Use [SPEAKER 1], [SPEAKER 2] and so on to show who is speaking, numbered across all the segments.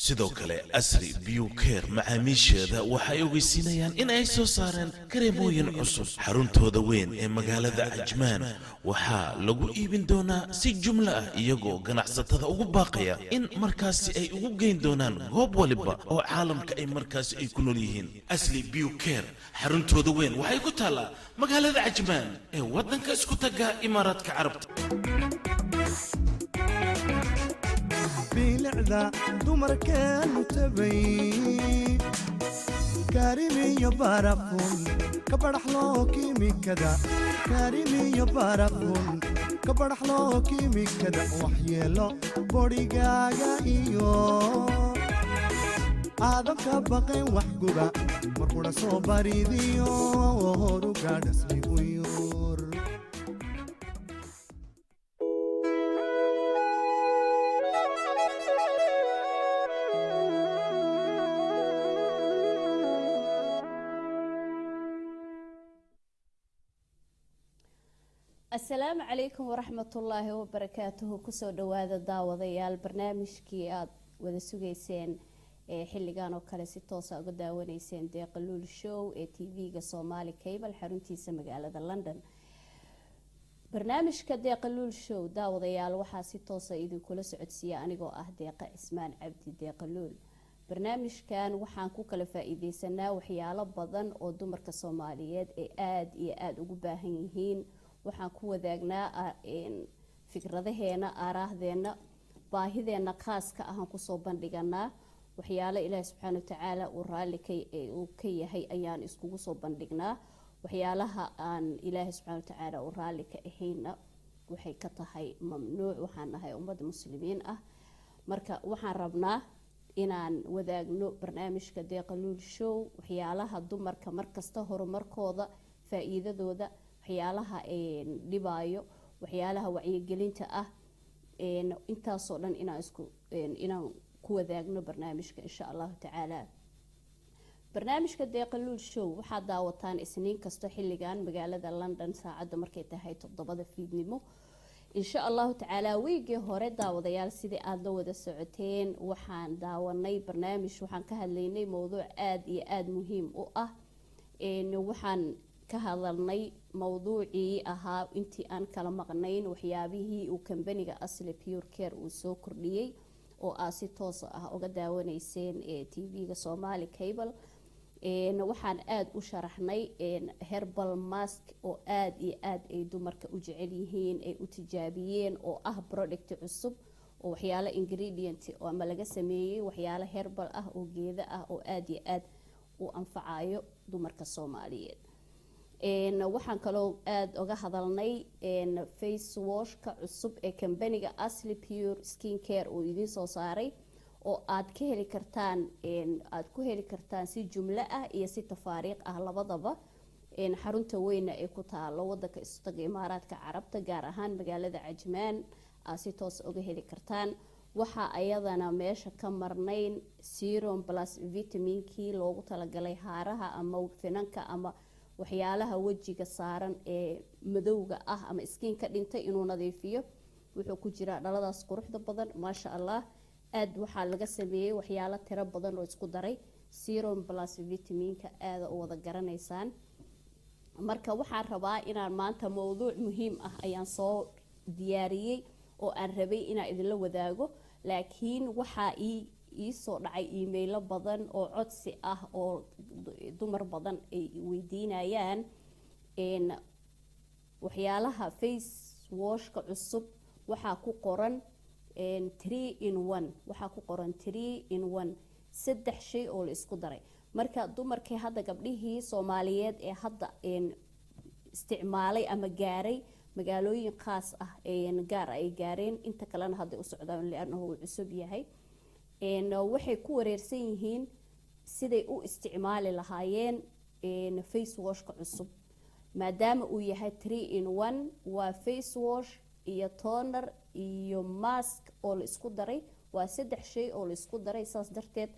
[SPEAKER 1] sidoo kale asri biocare macaamiisheeda waxay ogeysiinayaan in ay soo saareen kareemooyin cusub xaruntooda weyn ee magaalada Cajmaan waxaa lagu iibin doonaa si jumla ah iyagoo ganacsatada ugu baaqaya in markaasi ay ugu geyn doonaan goob waliba oo caalamka ay markaasi ay ku nool yihiin asli biocare xaruntooda weyn waxay ku taalaa magaalada Cajmaan ee wadanka isku taga Imaaraadka Carabta
[SPEAKER 2] bilicda dumarkeenu tabay karimiyo barafun ka baraxlo kiimikada karimiyo barafun ka baraxlo kiimikada waxyeelo bodigaaga iyo aadan ka baqayn wax guba markuu soo baridiyo horuga dhasmi uyur
[SPEAKER 3] السلام عليكم ورحمة الله وبركاته كسو دوادا داوديال برنامجكي آد ودا سوغيسين حلقان وكالي ستوسا اقو داوانيسين دي قلول شو تي فيغا صومالي كيبل حرونتيسا مقالة لندن برنامجكا دي قلول شو داوديال وحا ستوسا ايدو كولا سعودسيا انيقو ديقا اسمان عبدي دي قلول برنامجكان وحان كو كلا فايديسانا وحيالا بدن او دمركا صوماليات آد ugu baahan yihiin waxaan ku wadaagnaa fikradaheena aaraahdeenna baahideena khaaska ah ku soo bandhiganaa waxyaalo Ilaahay subxaanahu wa ta'aala uu raali ka yahay ayaan iskugu soo bandhignaa waxyaalaha aan Ilaahay subxaanahu wa ta'aala uu raali ka ahayna waxay ka tahay mamnuuc waxaan nahay ummad muslimiin ah marka waxaan rabnaa inaan wadaagno barnaamijka deeqaluul show waxyaalaha dumarka markasta horumarkooda faa'iidadooda waxyaalaha dhibaayo waxyaalaha wacyigelinta ah intaas oo dhan inaan ku wadaagno barnaamijka insha Allah ta'ala barnaamijka deeqaluul show waxa daawataan isniin kasta xilligan magaalada London saacada markay tahay 7 fiidnimo insha Allah ta'ala weeyga hore daawadayaal sidii aad la wada socoteen waxaan daawanay barnaamij waxaan ka hadlaynay mowduuc aad iyo aad muhiim u ah waxaan ka hadalnay mowduucii ahaa intii aan kala maqnayn waxyaabihii uu kambaniga asli biocare uu soo kordhiyay oo si toos ah uga daawanayseen TV-ga Somali Cable waxaan aad u sharaxnay herbal mask oo aad iyo aad ay dumarka u jecel yihiin ay u tijaabiyeen oo ah product cusub oo waxyaalo ingredient oo ama laga sameeyay waxyaalo herbal ah oo geeda ah oo aad iyo aad u anfacayo dumarka Soomaaliyeed waxaan kaloo aad uga hadalnay face wash ka cusub ee kambaniga asli pure skin care oo idin soo saaray oo aad ku heli kartaan si jumla ah iyo si tafaariiq ah labadaba xarunta weyn ee ku taalo wadanka istaga Imaaraadka Carabta gaar ahaan magaalada Cajmaan si toos uga heli kartaan waxa ayadana meesha ka marnayn serum plus vitaminkii loogu talagalay haaraha ama finanka ama waxyaalaha wajiga saaran ee madowga ah ama skin ka dhintay inuu nadiifiyo wuxuu ku jira dhaladaas quruxda badan ma sha Allah aad waxa laga sameeyay waxyaalo tiro badan oo isku daray serum plus vitaminka aad u wada garanaysaan marka waxaan rabaa inaan maanta mowduuc muhiim ah ayaan soo diyaariyay oo aan rabay inaan idin la wadaago laakiin waxa ii soo dhacay email badan oo codsi ah oo dumar badan ay weydiinayaan waxyaalaha face wash ka cusub waxa ku qoran 3 in 1 waxa ku qoran 3 in 1 saddex shay oo la isku daray marka dumarkii hadda gabdhihii Soomaaliyeed ee hadda isticmaalay ama gaaray magaalooyin khaas ah gaar ay gaareen inta kalena hadda u socdaan leeyahay uu cusub yahay waxay ku wareersan yihiin siday u isticmaali lahaayeen face wash ka cusub maadaama uu yahay 3 in 1 waa face wash iyo toner iyo mask oo la isku daray waa saddex shay oo la isku daray saas darteed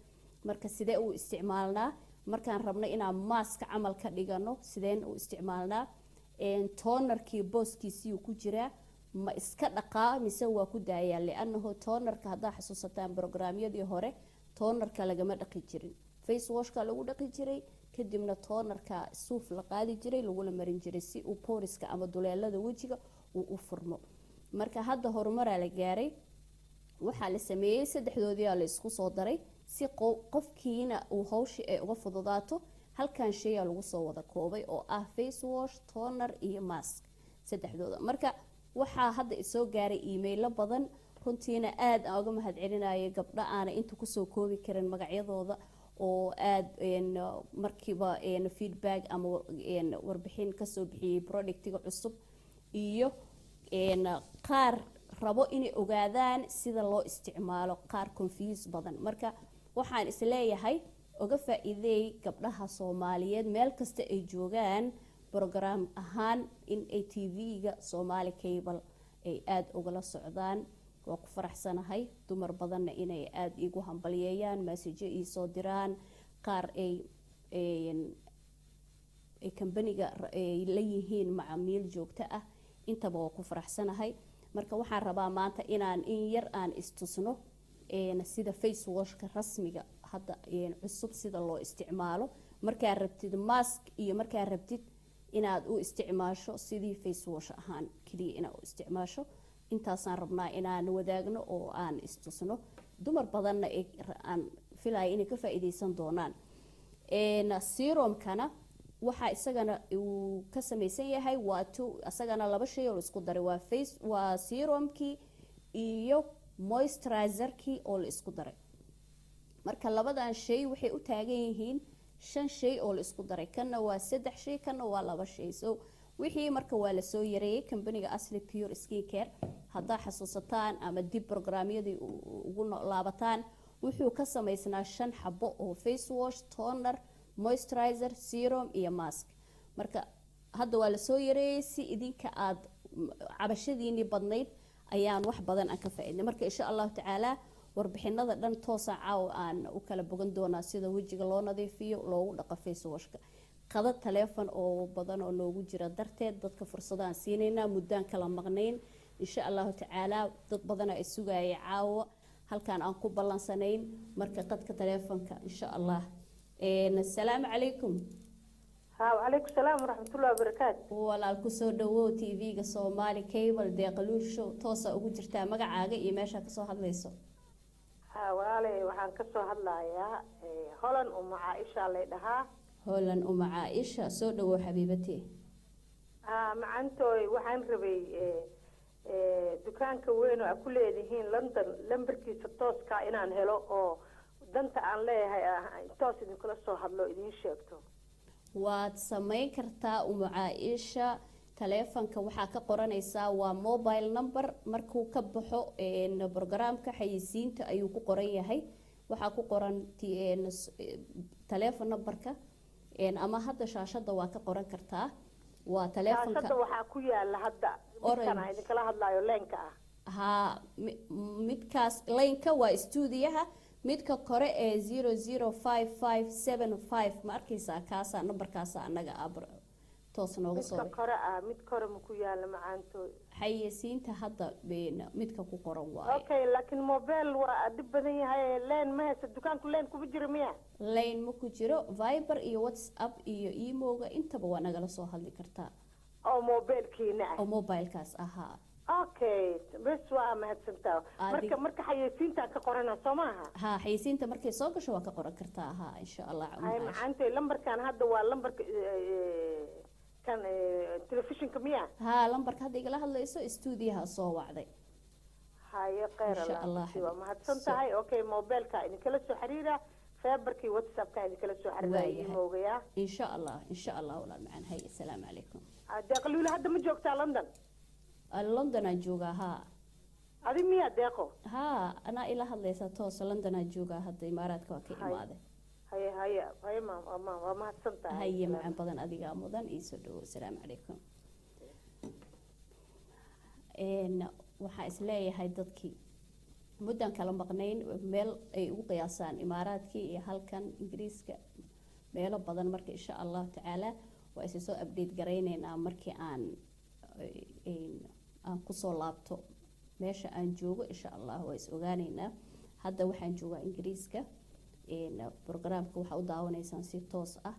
[SPEAKER 3] marka sidee u isticmaalnaa markaan rabno inaan mask camal ka dhigano sideen u isticmaalnaa tonerkii booskiisii ku jira ma iska dhaqaa mise waa ku daayaa leeyahay tonerka hadaa xasuusataan barnaamijyadii hore tonerka lagama dhaqi jirin, face washka lagu dhaqi jiray, kadibna tonerka suuf la qaadi jiray lagula marin jiray si uu poriska ama duleelada wejiga uu u furmo. marka hadda horumaraa la gaaray, waxaa la sameeyey saddexdoodii la isku soo daray si qofkiina uu hawshii ay uga fududaato. halkan shay lagu soo wada koobay oo ah face wash, toner iyo mask saddexdooda. marka waxaa hadda isoo gaaray emailo badan, runtiina aad aan uga mahadcelinayay gabdha aan inta kusoo koobi karin magacyadooda oo aad markiiba feedback ama warbixin kasoo bixiyay productiga cusub, iyo qaar rabo inay ogaadaan sida loo isticmaalo, qaar confuse badan. marka waxaan isleeyahay uga faa'iideey gabdhaha Soomaaliyeed meel kasta ay joogaan program ahaan in ay TV-ga Somali Cable ay aad ugala socdaan. waa ku faraxsanahay dumar badanna inay aad igu hambalyeeyaan, message ii soo diraan, qaar ay company-ga ay leeyihiin macaamiil joogto ah, intaba waa ku faraxsanahay. marka waxaan rabaa maanta inaan in yar aan istusno sida face washka rasmiga hadda cusub sida loo isticmaalo, markaa rabtid mask iyo markaa rabtid inaad u isticmaasho sidii face wash ahaan kaliya inaad u isticmaasho. intaasaan rabnaa inaan wadaagno oo aan istusno, dumar badanna aan filaya inay ka faa'iideysan doonaan. serumkana waxaa isagana uu ka samaysan yahay isagana laba shay oo la isku daray, waa serumkii iyo moisturizerkii oo la isku daray. marka labadan shay waxay u taagan yihiin 5 shay oo la isku daray, kana waa 3 shay, kana waa 2 shay. so wixii marka waa la soo yareeyay company-ga Asli Pure Skin Care. haddaa xasuusataan ama dib programyadii ugu laabataan, wuxuu ka samaysnaa 5 xabo oo face wash, toner, moisturizer, serum iyo mask. marka hadda waa la soo yareeyay si idinka aad cabashadiini badnayd ayaan wax badan aan ka faa'iidnay. marka insha Allah tacaala warbixinada dhan toosa caaw aan u kala bogan doonaa sida wajiga loo nadiifiyo, loogu dhaqo face washka. qada telefoon oo badan oo noogu jira darteed dadka fursadaan siinayna, muddaan kala maqnayn. insha Allah tacaala dad badan ay sugayay caawa halkaan aan ku ballansanayn. marka qadka telefoonka insha Allah. assalaamu calaykum.
[SPEAKER 4] وعليكم السلام ورحمة الله وبركاته.
[SPEAKER 3] walaal ku soo dhawow TV-ga Somali Cable Deeqaluul Show toosa ugu jirtaa, magacaaga iyo meesha ka soo hadlayso.
[SPEAKER 4] walaalay waxaan ka soo hadlayaa Holland Caaisha leedahay.
[SPEAKER 3] Holland Caaisha, soo dhawow xabiibatee.
[SPEAKER 4] macantooy waxaan rabay dukaanka weyn oo ku leeyihiin London lambarkiisa tooska inaan helo oo danta aan leeyahay toos idin kala soo hadlo idin sheegto.
[SPEAKER 3] waad samayn kartaa Caaisha, telefoonka waxaa ka qoranaysaa waa mobile number, markuu ka baxo programka xayisiinta ayuu ku qoran yahay. waxaa ku qoran telefoon numberka ama hadda shaashada waa ka qoran kartaa. waa telefoonka
[SPEAKER 4] shaashada waxaa ku yaala hadda midkan idin kala hadlayo leenka ah.
[SPEAKER 3] ha midkaas leenka waa stuudiyaha, midka kore ee 005575 ma arkaysaa kaasa numberkaasa anaga toos nooga soo
[SPEAKER 4] midka kore mid kore ma ku yaala macaantooy
[SPEAKER 3] xayisiinta hadda midka ku qoran waa.
[SPEAKER 4] okay laakiin mobile waa dib badan yahay, leen ma haysa dukaanku leen kuma jiro miya?
[SPEAKER 3] leen ma ku jiro, Viber iyo WhatsApp iyo email-ga intaba waa nagala soo hadli kartaa.
[SPEAKER 4] oo mobilkiina ah
[SPEAKER 3] oo mobilkaas ahaa.
[SPEAKER 4] okay bes waa mahadsantaa. marka xayisiinta ka qorana Soomaha.
[SPEAKER 3] ha xayisiinta markay soo gasho waa ka qoran kartaa. ha insha Allah.
[SPEAKER 4] ay macaantay lambarkan hadda waa lambarka kan telefishinka miya?
[SPEAKER 3] ha lambarka hadda igala hadlayso stuudiyaha soo wacday.
[SPEAKER 4] haye khayr Allah waa mahadsantahay. okay mobilka idin kala soo xiriira, Viberki WhatsAppka idin kala soo xiriira moogaya
[SPEAKER 3] insha Allah walaal macaan. hay assalaamu calaykum.
[SPEAKER 4] deeqaluul hadda ma joogtaa London?
[SPEAKER 3] London aan joogaa. ha
[SPEAKER 4] adi miya deeqo?
[SPEAKER 3] ha ana ila hadlaysa toos London aan joogaa hadda, imaaraadka waa ka imaaday.
[SPEAKER 4] haye mama waa mahadsantahay.
[SPEAKER 3] haye macaan badan adiga mudan ii soo dhawow. assalaamu calaykum. waxaa isleeyahay dadkii muddan kala maqnayn meel ay ugu qiyaasaan imaaraadkii iyo halkan ingiriiska meelo badan. marka insha Allah tacaala waa isa soo update garaynaynaa markii aan kusoo laabto meesha aan joogo. insha Allah waa is ogaanaynaa. hadda waxaan joogaa ingiriiska برنامجka waxaa u daawanaysaan si toos ah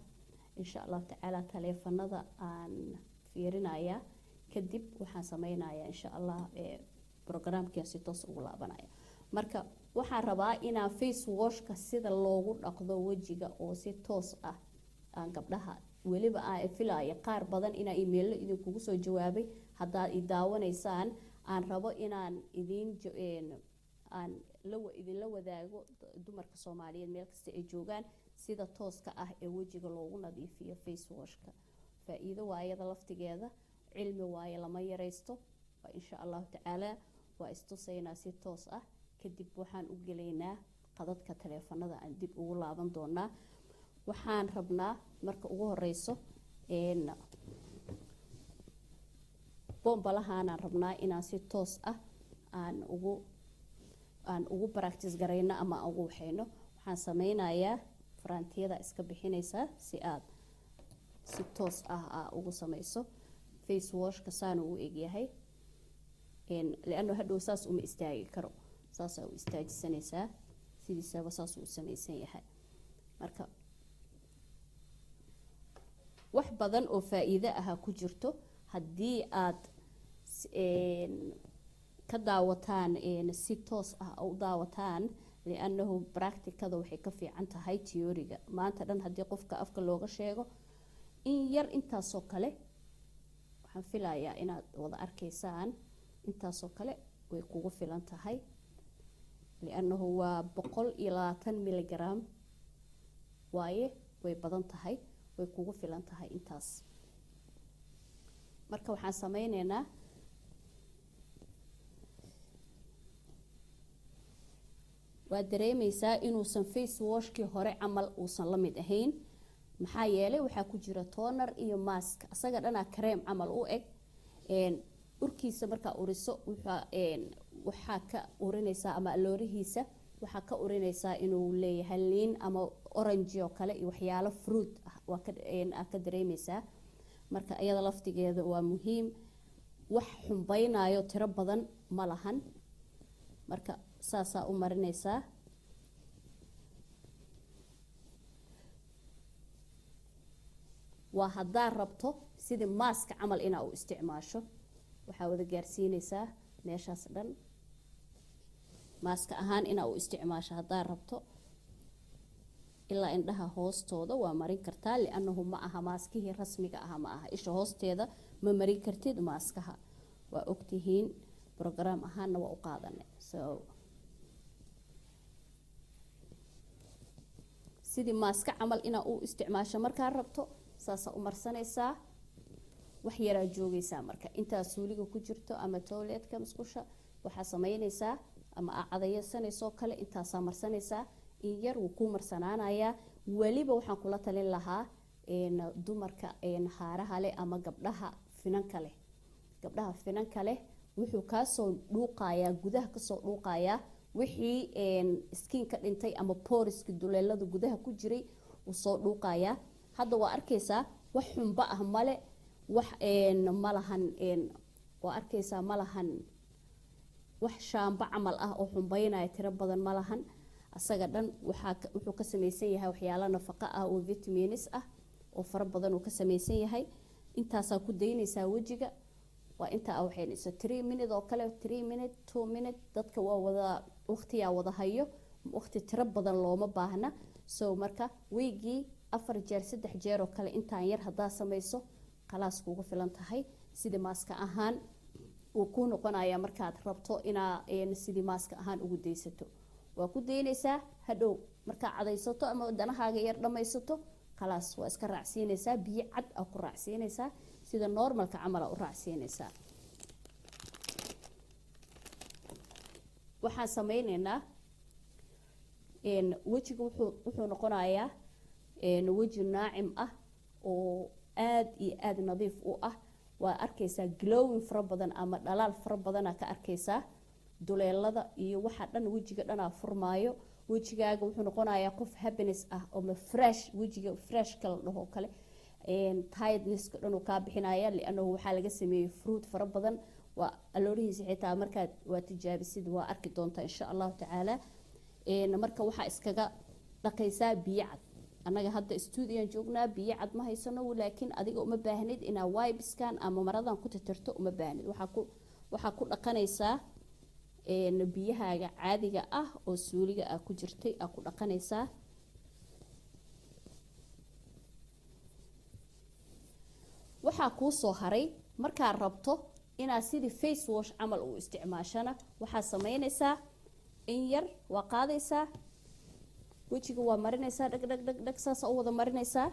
[SPEAKER 3] insha Allah tacaala taleefanada aan fiirinayaa kadib waxaan sameynayaa insha Allah برنامجka si toos ugu laabanaya marka waxaan rabaa inaan face washka sida loogu dhaqdo wajiga oo si toos ah aan gabdhaha waliba aan filayo qaar badan ina email idinkugu soo jawaabay haddaad i daawanaysaan aan rabo inaan idinla wadaago dumarka Soomaaliyeed meel kasta ay joogaan sida tooska ah ee wajiga loogu nadiifiyo face washka faa'iido waayada laftigeeda cilmi waaye lama yareysto insha Allah tacaala waa istusaynaa si toos ah kadib waxaan u galeynaa qadadka taleefanada aan dib ugu laaban doonaa waxaan rabnaa marka ugu horeyso bombalahaan rabnaa inaan si toos ah aan ugu practice gareyno ama ugu waxayno waxaan sameynayaa faraantiyada iska bixinaysa si aad si toos ah ugu sameyso face washka saan uu egyahay لأنه هذا أساس استاجي كرو أساس أو استاجي سنة سيدي سوا أساس وسنة سنة هاي مركب wax badan oo faa'iido ah ku jirto hadii aad ka daawataan si toos ah oo daawataan لأنه practicada waxay ka fiican tahay theoryga maanta dhan hadii qofka afka looga sheego in yar intaas oo kale waxaan filayaa inaad wada arkaysaan intaas oo kale way kugu filan tahay لأنه waa 120 ملغرام waaye way badan tahay way kugu filan tahay intaas marka waxaan sameynaynaa waa dareemaysaa inuusan face washkii hore camal uusan la mid ahayn maxaa yeelay waxaa ku jira toner iyo mask asaga dhana cream camal u eg urkiisa marka uriso waxa ka urinaysa ama aloorihiisa waxa ka urinaysa inuu leeyahay liin ama orange oo kale iyo waxyaalo fruit waa ka dareemaysaa marka ayada laftigeeda waa muhiim wax xumbaynayo tiro badan ma lahan marka saasa u marinaysaa waa hadaa rabto sidii mask camal ina u isticmaasho waxaa wada gaarsiinaysaa meeshaas dhan maaska ahaan ina u isticmaasho hadaa rabto ilaa indhaha hoostooda waa marin kartaa li'annahu ma aha maaskihii rasmiga ah ma aha isha hoosteeda ma marin kartid maaskaha waa ogtihiin program ahaanna waa u qaadanay sidii maaska camal ina u isticmaasho markaa rabto saasa u marsanaysaa wax yara joogaysaa marka inta suuliga ku jirto ama toiletka musqusha waxa sameynaysaa ama cadaysanayso kale inta marsanaysaa in yar uu ku marsanaanaya waliba waxaan kula talin lahaa dumarka haaraha leh ama gabdhaha finanka leh wuxuu ka soo dhuuqayaa gudaha ka soo dhuuqayaa wixii skin ka dhintay ama poriska duleelada gudaha ku jiray uu soo dhuuqayaa hadda waa arkaysaa wax xunba ah male wax malahan waa arkaysaa malahan wax shaamba camal ah oo xumbaynaya tiro badan malahan asaga dhan wuxuu ka samaysan yahay waxyaalo nafaqo ah oo vitamins ah oo fara badan uu ka samaysan yahay intaas ku daynaysaa wajiga waa inta waxaynayso 3 minutes oo kale 3 minutes 2 minutes dadka waa wada waqtiya wada hayo waqti tiro badan looma baahna soo marka weegii 4 jeer 3 jeer oo kale intaan yar hadaa samayso khalaas kugu filan tahay sidii maaska ahaan uu ku noqonaya markaad rabto ina sidii maaska ahaan ugu deysato waa ku deynaysaa hadhow marka cadaysato ama danahaaga yar dhamaysato khalaas waa iska raacsiinaysaa biyo cad ah ku raacsiinaysaa sida normalka camal u raacsiinaysaa waxaan sameynaynaa wajiga wuxuu noqonayaa waji naacim ah oo aad iyo aad nadiif u ah waa arkaysaa glowing fara badan ama dhalaal fara badan ka arkaysaa duleelada iyo waxa dhan wajiga dhan furmaayo wajigaaga wuxuu noqonayaa qof happiness ah oo fresh wajiga fresh kala dhaho kale tiredness dhan uu ka bixinaya li'annahu waxa laga sameeyay fruit fara badan waa aloorihiisa xitaa markaad waa tijaabisid waa arki doontaa insha Allah taala marka waxa iskaga dhaqaysaa biyo cad annaga hadda stuudiyan joognaa biyo cad ma haysano laakiin adiga uma baahnid inaa wibeskan ama maradan ku tirtirto uma baahnid waxaa ku dhaqanaysaa biyahaaga caadiga ah oo suuliga ah ku jirtay aa ku dhaqanaysaa waxaa kuu soo haray markaa rabto inaad sidii face wash camal u isticmaashana waxaa sameynaysaa in yar waa qaadaysaa wejiga waa marinaysaa dhag dhag dhag dhag saas u wada marinaysaa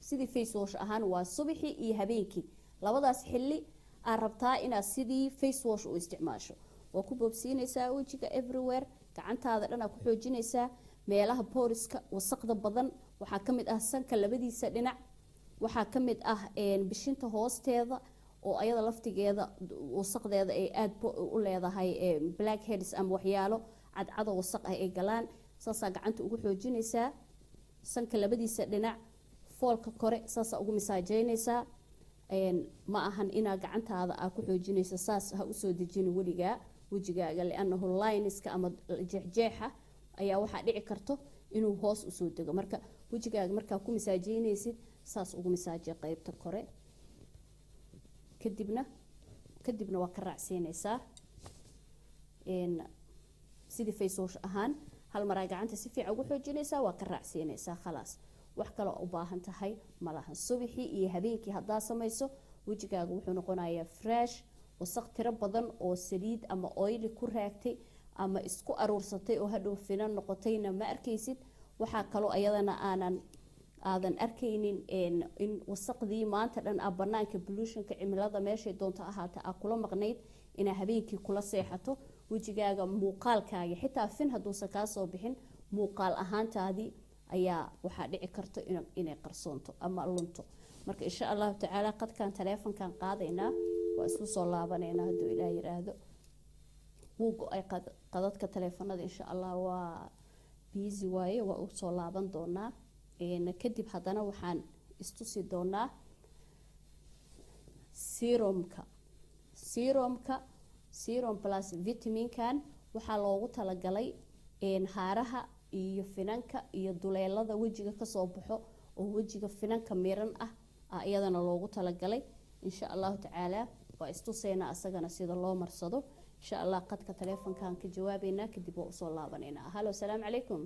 [SPEAKER 3] sidii face wash ahaan waa subaxii iyo habeenkii labadaas xilli aad rabtaa inaad sidii face wash u isticmaasho waa ku boobsiinaysaa wejiga everywhere gacantaada dhan aad ku xoojinaysaa meelaha booriska wasaqda badan waxaa ka mid ah sanka labadiisa dhinac waxaa ka mid ah bishinta hoosteeda oo ayada laftigeeda wasaqdeeda ay aad u leedahay black heads ama waxyaalo cadcado wasaq ah ay galaan saasaa gacanta ugu xoojinaysaa sanka labadiisa dhinac foolka kore saasaa ugu misaajeynaysaa ma ahan inaa gacantaada aa ku xoojinayso saas ha usoo dejini weligaa wejigaaga lianahu lineska ama jeexjeexa ayaa waxaa dhici karto inuu hoos usoo dego marka wejigaaga markaa ku misaajeynaysid saas ugu misaaje qeybta kore kadibna waa ka raacsiinaysaa sidii face wash ahaan hal maraa gacanta si fiican ugu xoojinaysaa waa ka raacsiinaysaa khalaas wax kaloo u baahan tahay malahan subaxii iyo habeenkii haddaa samayso wejigaaga wuxuu noqonayaa fresh wasaq tiro badan oo saliid ama oily ku raagtay ama isku aruursatay oo hadhow finan noqotayna ma arkaysid waxaa kaloo ayadana aadan arkaynin in wasaqdii maanta dhan aa banaanka pollutionka cimilada meeshay doonto ahaata aa kula maqnayd inaa habeenkii kula seexato wejigaaga muuqaalkaaga xitaa fin hadduusan kaa soo bixin muuqaal ahaantaadii ayaa waxaa dhici karto inay qarsoonto ama lunto marka insha allahu tacaala qadkan taleefonkan qaadaynaa waa isku soo laabanaynaa hadduu ilaah yiraahdo wuu go-ay qadadka taleefanada insha allah waa busy waaye waa u soo laaban doonaa kadib haddana waxaan istusi doonaa serum plus vitaminkan waxaa loogu talagalay haaraha iyo finanka iyo duleelada wejiga kasoo baxo oo wejiga finanka miran ah iyadana loogu talagalay insha allahu tacaala waa istuseynaa asagana sida loo marsado insha allah qadka taleefonkan ka jawaabeynaa kadib waa usoo laabanaynaa halo asalaamu calaykum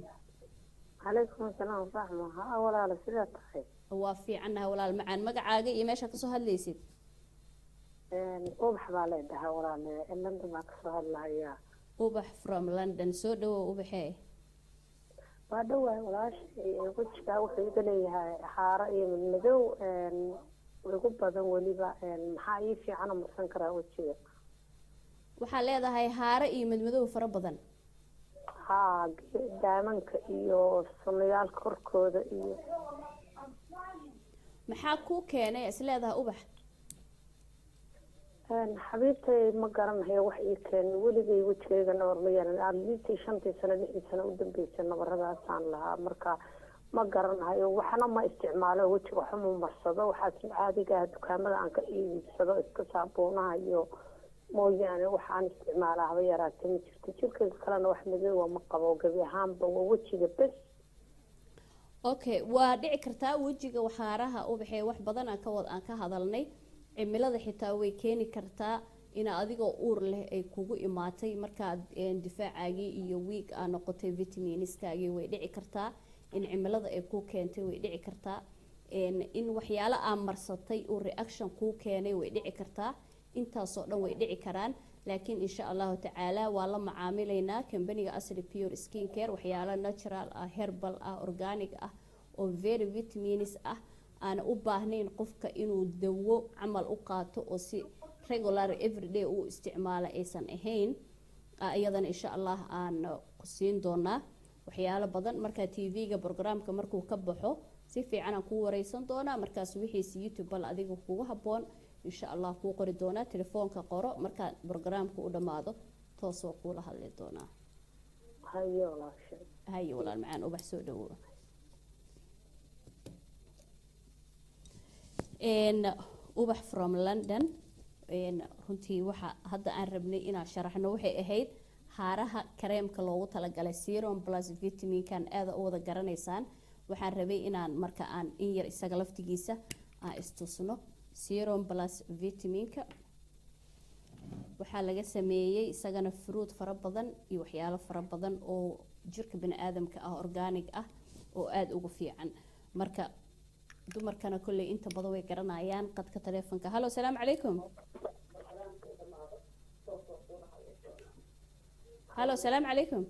[SPEAKER 5] عليكم السلام ورحمة الله ولا سيدة تخي
[SPEAKER 3] وافي عنها ولا المعان مقعاقي يماشا كسو هالليسيد
[SPEAKER 5] أوبح بالي دها ولا لندن ما كسو هالله إياه
[SPEAKER 3] أوبح from London سو دو أوبحي
[SPEAKER 5] وادوا ولا شيء وجهك وحيد لي حارة من مدو ويقول بدن وليبا محايي في عنا مسنكرة وجهك
[SPEAKER 3] waxaa leedahay haare iyo madmadow fara badan
[SPEAKER 5] ها دائماً iyo sunayaal korkooda iyo
[SPEAKER 3] maxaa ku keenay isleedahay ubax
[SPEAKER 5] xabiibtay ma garanayo wax ii keenay weligay wajigayga nabar ma yeelan aadliintii 5 sano 6 sano u dambeysay nabaradaasaan lahaa marka ma garanayo waxna ma isticmaalo wajiga xumo marsado waxaas caadiga dukaamada aan ka iibsado iska saabuunaha iyo mooyaane waxaan isticmaalaa haba yaraatay ma jirto jirkayga kalena wax madow ma qabo gabi ahaanba waa wejiga bes
[SPEAKER 3] okay waa dhici kartaa wejiga waxaaraha ubaxay wax badan aan ka hadalnay cimilada xitaa way keeni kartaa in adigoo uur leh ay kugu imaatay markaad difaacaagii iyo week aa noqotay vitaminiskaagii way dhici kartaa in cimilada ay ku keentay way dhici kartaa in waxyaalo aan marsatay uu reaction kuu keenay way dhici kartaa intaasoo dhan way dhici karaan laakiin insha allahu tacaala waa la macaamilaynaa kambaniga asli pure skin care waxyaalo natural ah herbal ah organic ah oo very vitamins ah aan u baahnayn qofka inuu dawo camal u qaato oo si regular everyday uu isticmaalo aysan ahayn iyadana insha allah aan ku siin doonaa waxyaalo badan marka TV-ga programka markuu ka baxo si fiican aan ku wareysan doonaa markaas wixii YouTube bal adiga kugu haboon insha allah ku qori doonaa telefoonka qoro marka programka u dhamaado toos oo kula hadli doonaa hayo walaal macaan ubax soo dhawo ubax from London runtii waxa hadda aan rabnay inaan sharaxno waxay ahayd haaraha kareemka loogu talagalay serum plus vitaminkan aada u wada garanaysaan waxaan rabay inaan marka aan in yar isaga laftigiisa aan istusno serum plus vitaminka waxaa laga sameeyay isagana fruit fara badan iyo waxyaalo fara badan oo jirka bini'aadamka ah organic ah oo aada ugu fiican marka dumarkana kolley inta badan way garanayaan qadka taleefanka hallo salaamu calaykum hallo salaamu calaykum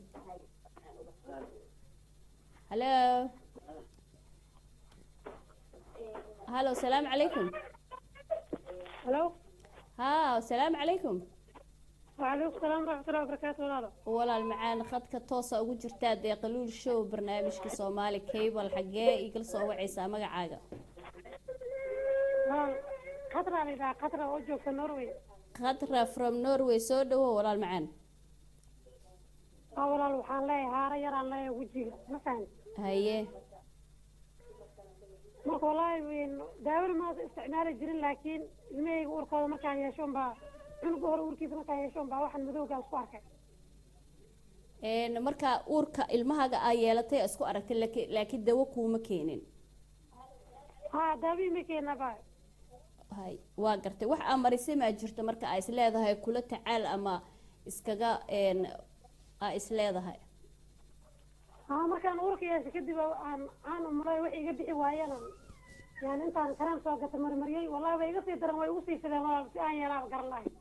[SPEAKER 3] hallo hallo salaamu calaykum
[SPEAKER 6] هلو
[SPEAKER 3] ها السلام عليكم
[SPEAKER 6] وعليكم السلام ورحمة الله وبركاته ولاalo
[SPEAKER 3] walaal macaan khadka toosa ugu jirtaa deeqaluul show barnaamijka Soomaali Cable xagee igala soo wacaysaa magacaaga
[SPEAKER 6] khatra ila khatra oo joogta Norway
[SPEAKER 3] khatra from Norway soo dhawo walaal macaan
[SPEAKER 6] walaal waxaan leeyahay haara yaraan leeyahay wajiga ma fahmi
[SPEAKER 3] haye
[SPEAKER 6] marka walaal daawada ma isticmaali jirin laakiin ilmahayga urkooda markaan yeeshoon baa cunuga hore urkiisa markaan yeeshoon baa waxaan madowga isku arkay
[SPEAKER 3] marka uurka ilmahaaga ay yeelatay isku aragtay laakiin dawo kuuma keenin
[SPEAKER 6] daawi ma keena baa
[SPEAKER 3] hay waa gartay wax aan marisay ma jirto marka ay is leedahay kula tacaal ama iskaga ay is leedahay
[SPEAKER 6] markaan urka yeesho kadib aan umray wax iga bixi waayana yani intaan karam soo gatay marmariyay wallahi way iga sii daran way ugu sii fideen walaal si aan yeelaa garan lahayn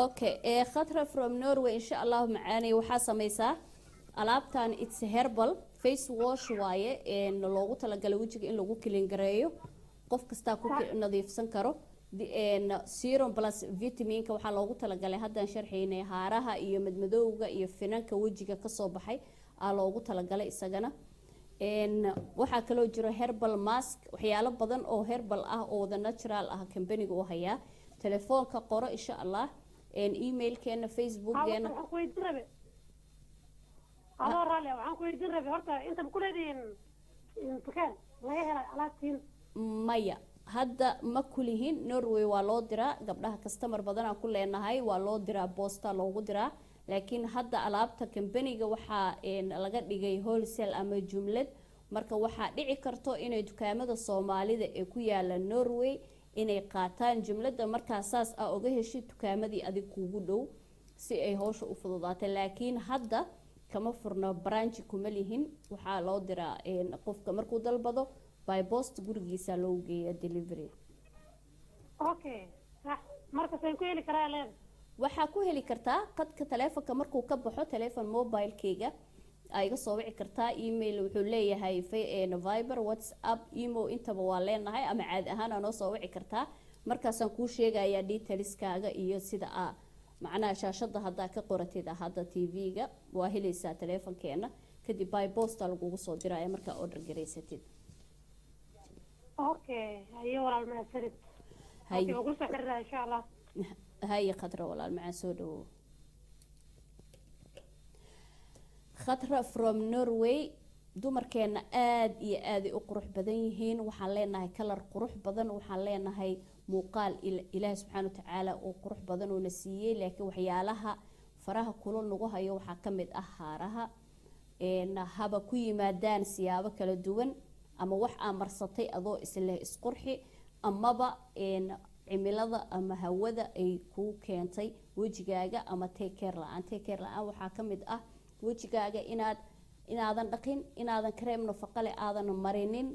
[SPEAKER 3] okay khatra from Norway insha Allah macaani waxa sameeysaa alaabtan it's herbal face wash waaye loogu talagalay wajiga in lagu clean gareeyo qof kasta ku nadiifsan karo serum plus vitaminka waxa loogu talagalay haddaan sharxeynay haaraha iyo madmadowga iyo finanka wajiga ka soo baxay loogu talagalay isagana waxaa kaloo jiro herbal mask waxyaalo badan oo herbal ah oo wada natural ah company-ga uu hayaa telefoonka qoro insha Allah emailkeena facebookgeena
[SPEAKER 6] waxaan ku weydiin rabe adoo raali waxaan ku weydiin rabe horta inta ku leediin dukaan laga helay alaabtiin
[SPEAKER 3] maya hadda ma kulihin Norway waa loo diraa gabdhaha customer badan aan ku leenahay waa loo diraa posta loogu diraa laakiin hadda alaabta company-ga waxaa laga dhigay wholesale ama jumlad marka waxaa dhici karto inay dukaamada Soomaalida ee ku yaala Norway inay qaataan jumlada markaasaas uga heshid dukaamadii adig kuugu dhow si ay hawsha u fududaato laakiin hadda kama furno branch kuma lihin waxaa loo diraa qofka markuu dalbado by post gurigiisa loo geeyo delivery
[SPEAKER 6] okay marka saan ku heli karaa leed
[SPEAKER 3] waxaa ku heli kartaa qadka taleefanka markuu ka baxo taleefan mobile-keyga ayga soo wici kartaa email wuxuu leeyahay Viber WhatsApp imo intaba waa leenahay ama caadi ahaan aan soo wici kartaa markaasaan kuu sheegayaa detailskaaga iyo sida macnaha shaashada hadda ka qoratid hadda TV-ga waa helaysaa taleefankeena kadib by post lagu soo diraa marka order gareysatid
[SPEAKER 6] okay ayo walaal ma sarid hayo ugu soo xiriiraa insha Allah
[SPEAKER 3] هاي خضرة ولا المعان سودو خضرة from Norway dumarkeena aad iyo aad u qurux badan yihiin waxaan leenahay kalar qurux badan waxaan leenahay muuqaal Ilaahay subxaanahu wa ta'ala oo qurux badan oo na siiyay laakiin waxyaalaha faraha kulul nagu hayo waxa kamid ah haaraha haba ku yimaadaan siyaabo kala duwan ama wax aan marsatay adoo isla isqurxi amaba cimilada ama hawada ay ku keentay wajigaaga ama take care la'aan waxa kamid ah wajigaaga inaadan dhaqin inaadan cream nafaqo leh aadan marinin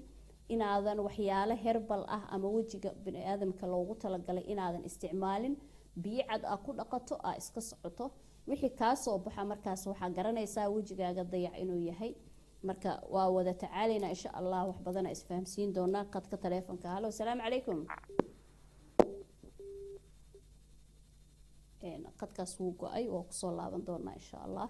[SPEAKER 3] inaadan waxyaalo herbal ah ama wajiga bini'aadamka loogu talagalay inaadan isticmaalin biyo cad ku dhaqato iska socoto wixii ka soo baxa markaas waxa garanaysaa wajigaaga dayac inuu yahay marka waa wada tacaalina insha Allah wax badan isfahamsiin doona qadka taleefanka hallo salaamu calaykum qadkaas wuu go'ay oo ku soo laaban doona insha Allah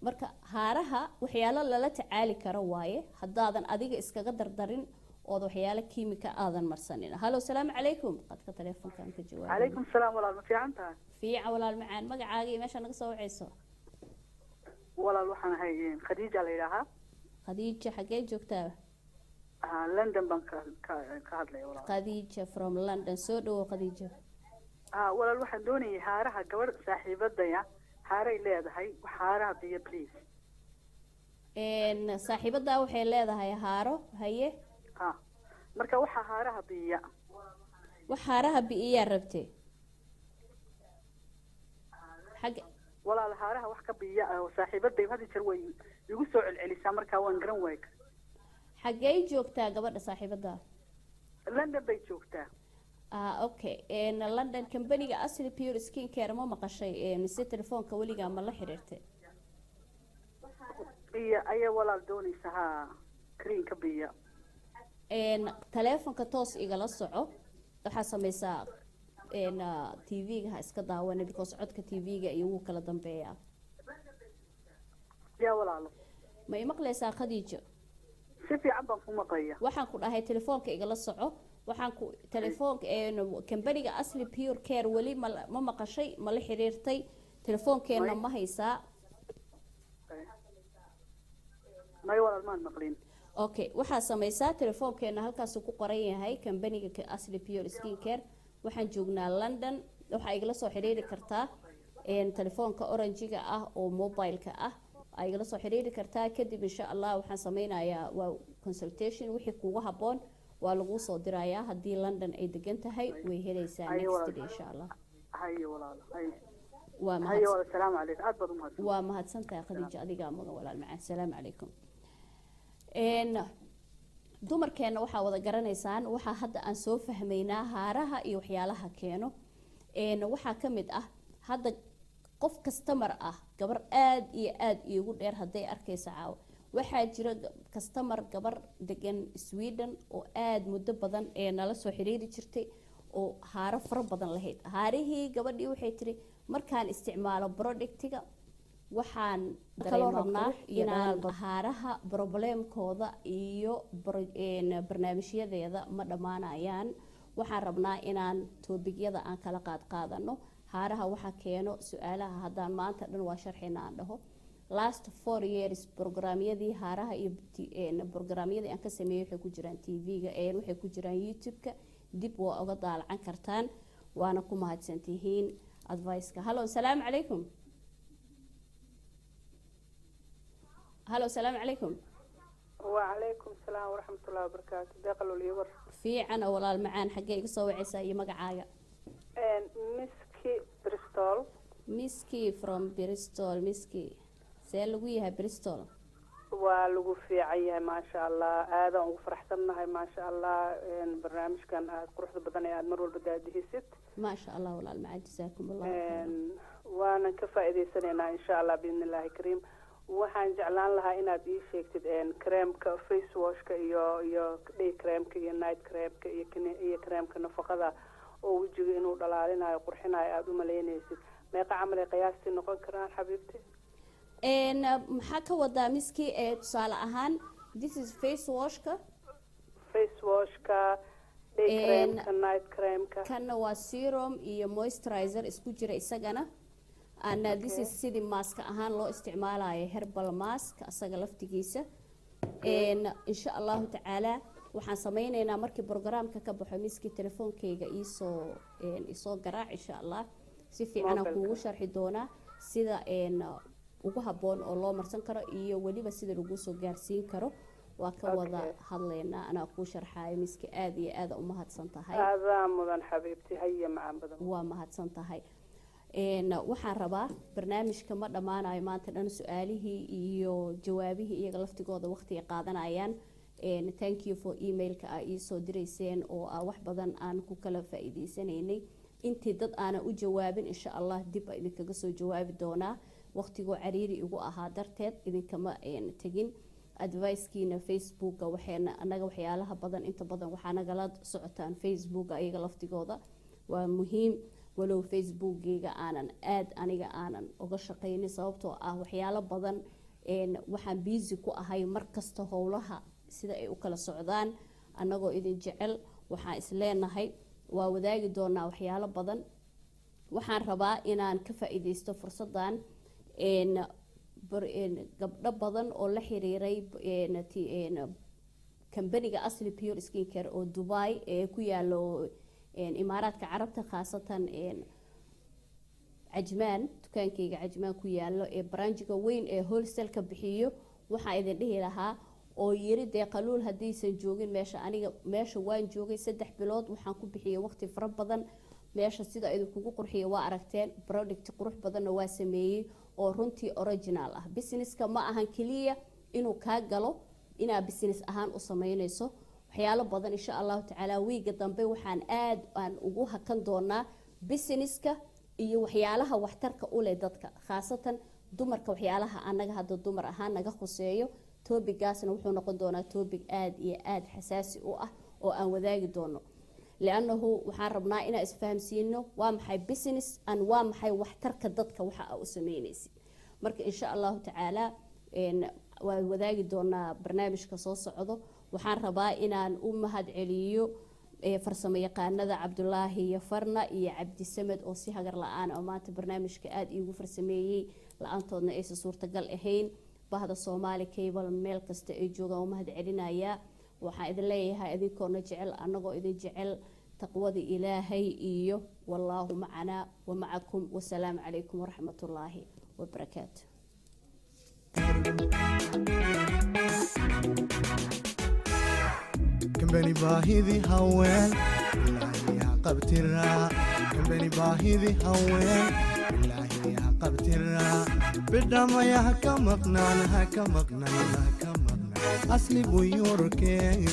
[SPEAKER 3] marka haaraha waxyaalo lala tacaali karo waaye hadaadan adiga iskaga dardarin oo waxyaalo kiimika aadan marsanin hallo salaamu calaykum qadka taleefankan ka jawaab
[SPEAKER 7] calaykum salaam walaal ma fiicantaa
[SPEAKER 3] fiican walaal macaan magacaaga iyo meesha naga soo wacayso
[SPEAKER 7] walaal waxaan ahay Khadija la yiraahdaa
[SPEAKER 3] Khadija xagee joogtaa
[SPEAKER 7] London baan ka hadlay walaal
[SPEAKER 3] Khadija from London soo dhawo Khadija
[SPEAKER 7] walaal waxaan doonayay haaraha gabadh saaxiibadaya haaray leedahay haaraha biyo please.
[SPEAKER 3] saaxiibadaa waxay leedahay haaro haye
[SPEAKER 7] marka waxa haaraha biya
[SPEAKER 3] wax haaraha biyaa rabtay xag
[SPEAKER 7] walaal haaraha wax ka biya oo saaxiibaday hadii jir way igu soo celcelisaa marka waan garan waay
[SPEAKER 3] xagee joogtaa gabadha saaxiibadaa
[SPEAKER 7] London bay joogtaa
[SPEAKER 3] okay London company-ga Asli Pure Skin Care ma maqashay mise telefoonka waliga ma la xiriirtay
[SPEAKER 7] biya ayaa walaal doonaysa cream ka biya
[SPEAKER 3] telefoonka toos igala soco waxa sameysaa TV-ga ha iska daawana because codka TV-ga iyo uu kala dambeeyaa
[SPEAKER 7] yaa walaalo
[SPEAKER 3] ma imaqleysaa Khadiijo
[SPEAKER 7] si fiican baan ku maqlaya
[SPEAKER 3] waxaan ku dhahay telefoonka igala soco waxaan ku telefoonka company-ga Asli Pure Care wali ma maqashay ma la xiriirtay telefoonkeena ma haysaa
[SPEAKER 7] may walaal ma maqlin
[SPEAKER 3] okay waxa sameysaa telefoonkeena halkaas ku qoran yahay company-ga Asli Pure Skin Care waxaan joognaa London waxa igala soo xiriiri kartaa telefoonka orange-ga ah oo mobile-ka ah ay igala soo xiriiri kartaa kadib insha Allah waxaan sameynayaa waa consultation wixii kugu haboon waa lagu soo dirayaa hadii London ay degan tahay way helaysaa next day insha Allah
[SPEAKER 7] hayo walaal
[SPEAKER 3] hayo
[SPEAKER 7] assalaamu alaykum aad baad u mahadsan
[SPEAKER 3] waa mahadsantahay Khadiija adiga mudan walaal macaan assalaamu alaykum dumarkeena waxa wada garanaysaan waxa hadda aan soo fahmaynaa haaraha iyo waxyaalaha keeno waxa kamid ah hadda qof customer ah gabar aad iyo aad iigu dheer haday arkaysa caaw waxa jira customer gabar degan Sweden oo aad muddo badan nala soo xiriiri jirtay oo haaro fara badan lahayd haarihii gabadhii waxay tiri markaan isticmaalo productiga waxaan dareemaa inaan haaraha problemkooda iyo barnaamijyadeeda ma dhamaanayaan waxaan rabnaa inaan topigyada aan kala qaadano haaraha waxa keeno su'aalaha hadaan maanta dhan waa sharxina aan dhaho last 4 years programyadii haaraha iyo programyadii aan ka sameeyay waxay ku jiraan TV-ga waxay ku jiraan YouTube-ka dib waa uga daalacan kartaan waana ku mahadsantihiin advice-ka hello salaam calaykum hello salaam calaykum
[SPEAKER 7] وعليكم السلام ورحمة الله وبركاته داخل اليور
[SPEAKER 3] في عنا ولا المعان حقي قصوا عيسى يمقعايا
[SPEAKER 7] مسكي بريستول
[SPEAKER 3] مسكي from Bristol مسكي سيلويها بريستول
[SPEAKER 7] ولغو في عيها ما شاء الله هذا وفرح سمها ما شاء الله برنامج كان قروح بدني مرور بدايه ست
[SPEAKER 3] ما شاء الله ولا المعان جزاكم الله
[SPEAKER 7] وانا كفائدي سنه ان شاء الله باذن الله كريم waxaan jeclaan lahaa inaad ii sheegtid creamka face washka iyo day creamka iyo night creamka iyo creamka nafaqada oo wajiga inuu dhalaalinayo qurxinayo aad u maleynaysid meeqa camal ay qiyaastii noqon karaan xabiibti
[SPEAKER 3] maxaa ka wadaa miski tusaale ahaan this is face washka
[SPEAKER 7] day creamka night creamka
[SPEAKER 3] kana waa serum iyo moisturizer isku jira isagana ana this is sidii mask ahaan loo isticmaalayo herbal mask asaga laftigiisa insha Allah taala waxaan sameynaynaa markii programka ka baxo miski telefoonkeyga isoo garaac insha Allah si fiican aan kuugu sharxi doonaa sida ugu haboon oo loo marsan karo iyo waliba sida lagu soo gaarsiin karo waa ka wada hadleena ana ku sharxayo miski aad iyo aad u mahadsan tahay
[SPEAKER 7] aad mudan xabiibti hayya macaan badan
[SPEAKER 3] waa mahadsan tahay waxaan rabaa barnaamijka ma dhamaanayo maanta dhan su'aalihii iyo jawaabihii iyaga laftigooda waqti qaadanayaan thank you for emailka ay soo direyseen oo wax badan aan ku kala faa'iideysanaynay intii dad aana u jawaabin insha Allah dib idinkaga soo jawaabi doonaa waqtigoo cariiri ugu ahaa darteed idinkama tagin advice-kiina Facebook waxaana anaga waxyaalaha badan inta badan waxaa nagala socotaan Facebook iyaga laftigooda waa muhiim walow Facebook-gayga aanan aad aniga aanan uga shaqeynin sababtoo ah waxyaalo badan waxaan busy ku ahay markasta howlaha sida ay u kala socdaan anagoo idin jecel waxaan isleenahay waa wadaagi doonaa waxyaalo badan waxaan rabaa inaan ka faa'iideysto fursadan gabdho badan oo la xiriiray company-ga Asli Pure Skin Care oo Dubai ku yaalo imaaraadka carabta khaasatan cajmaan dukaankayga cajmaan ku yaalo ee branjiga weyn ee wholesale-ka bixiyo waxaan idin dhihi lahaa oo yiri deeqaluul haddaysan joogin meesha aniga meesha waan joogay 3 bilood waxaan ku bixiyay waqti fara badan meesha sida idinkugu qurxiyo waa aragteen product qurux badanna waa sameeyey oo runtii original ah businesska ma ahan kaliya inuu ka galo inaa business ahaan u sameynayso waxyaalo badan insha Allah taala wiiga dambe waxaan aad aan ugu hakan doonaa businesska iyo waxyaalaha waxtarka u leh dadka khaasatan dumarka waxyaalaha anaga hadda dumar ahaan naga khuseeyo topigaasna wuxuu noqon doonaa topic aad iyo aad xasaasi u ah oo aan wadaagi doono لأنه waxaan rabnaa inaan isfahamsiino waa maxay business and waa maxay waxtarka dadka waxa ay u sameynaysid marka insha Allah taala waa wadaagi doonaa barnaamijka soo socdo waxaan rabaa inaan u mahad celiyo farsamo yaqaanada Cabdullaahi iyo Farna iyo Cabdi Samed oo si hagar la'aan oo maanta barnaamijka aad iigu farsameeyay la'aantoodna ay suurtagal ahayn bahda Soomaali Cable meel kasta ay joogaan u mahad celinaya waxaan idin leeyahay idinkoona jecel anagoo idin jecel taqwada Ilaahay iyo wallahu macana wa macakum wa salaamu calaykum wa rahmatullaahi wa barakaatuh
[SPEAKER 2] كمبني باهيدي هوين بالله يا قبترا كمبني باهيدي هوين بالله يا قبترا بدم يا كمقنان أصلي بيوركين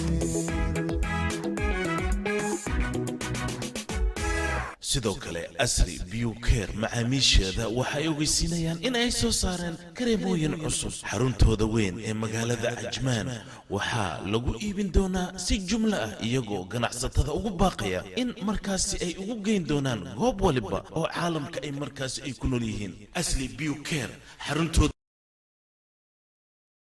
[SPEAKER 1] sidoo kale asri biyukeer macaamiisheeda waxay ogeysiinayaan in ay soo saareen kareemooyin cusub xaruntooda weyn ee magaalada Cajmaan waxaa lagu iibin doonaa si jumla ah iyagoo ganacsatada ugu baaqaya in markaasi ay ugu geyn doonaan goob waliba oo caalamka ay markaasi ay ku nool yihiin asli biyukeer xaruntooda